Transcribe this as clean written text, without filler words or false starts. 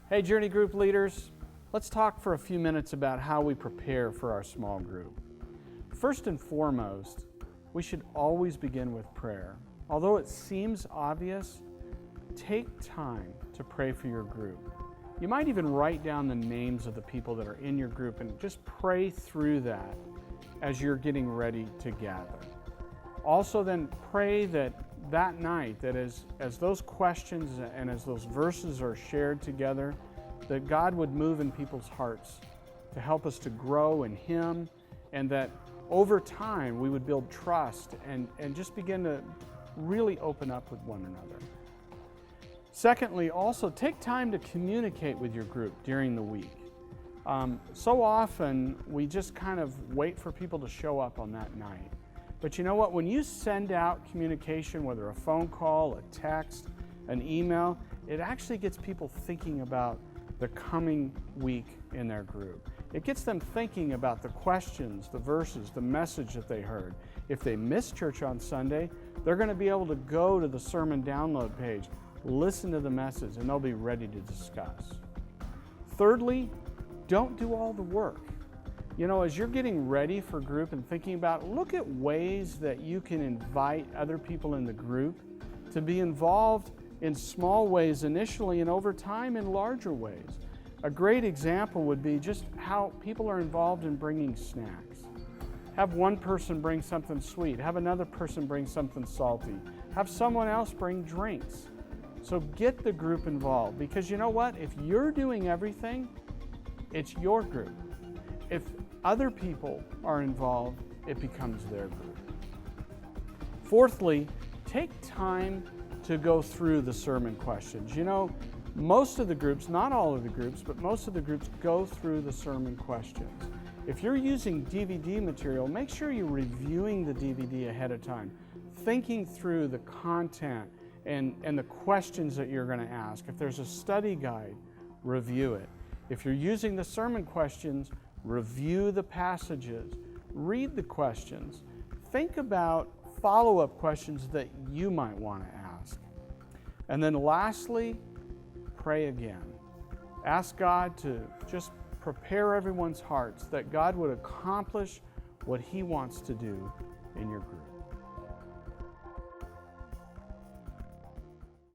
Hey, Journey Group leaders, let's talk for a few minutes about how we prepare for our small group. First and foremost, we should always begin with prayer. Although it seems obvious, take time to pray for your group. You might even write down the names of the people that are in your group and just pray through that as you're getting ready to gather. Also then pray that night, that as those questions and as those verses are shared together, that God would move in people's hearts to help us to grow in Him, and that over time we would build trust and just begin to really open up with one another. Secondly, also take time to communicate with your group during the week. So often we just kind of wait for people to show up on that night. But you know what? When you send out communication, whether a phone call, a text, an email, it actually gets people thinking about the coming week in their group. It gets them thinking about the questions, the verses, the message that they heard. If they miss church on Sunday, they're going to be able to go to the sermon download page, listen to the message, and they'll be ready to discuss. Thirdly, don't do all the work. You know, as you're getting ready for group and thinking about, look at ways that you can invite other people in the group to be involved in small ways initially and over time in larger ways. A great example would be just how people are involved in bringing snacks. Have one person bring something sweet, have another person bring something salty, have someone else bring drinks. So get the group involved, because you know what? If you're doing everything, it's your group. If other people are involved, it becomes their group. Fourthly, take time to go through the sermon questions. You know, most of the groups, not all of the groups, but most of the groups go through the sermon questions. If you're using DVD material, make sure you're reviewing the DVD ahead of time, thinking through the content and the questions that you're going to ask. If there's a study guide, review it. If you're using the sermon questions, review the passages, read the questions, think about follow-up questions that you might want to ask. And then lastly, pray again. Ask God to just prepare everyone's hearts that God would accomplish what He wants to do in your group.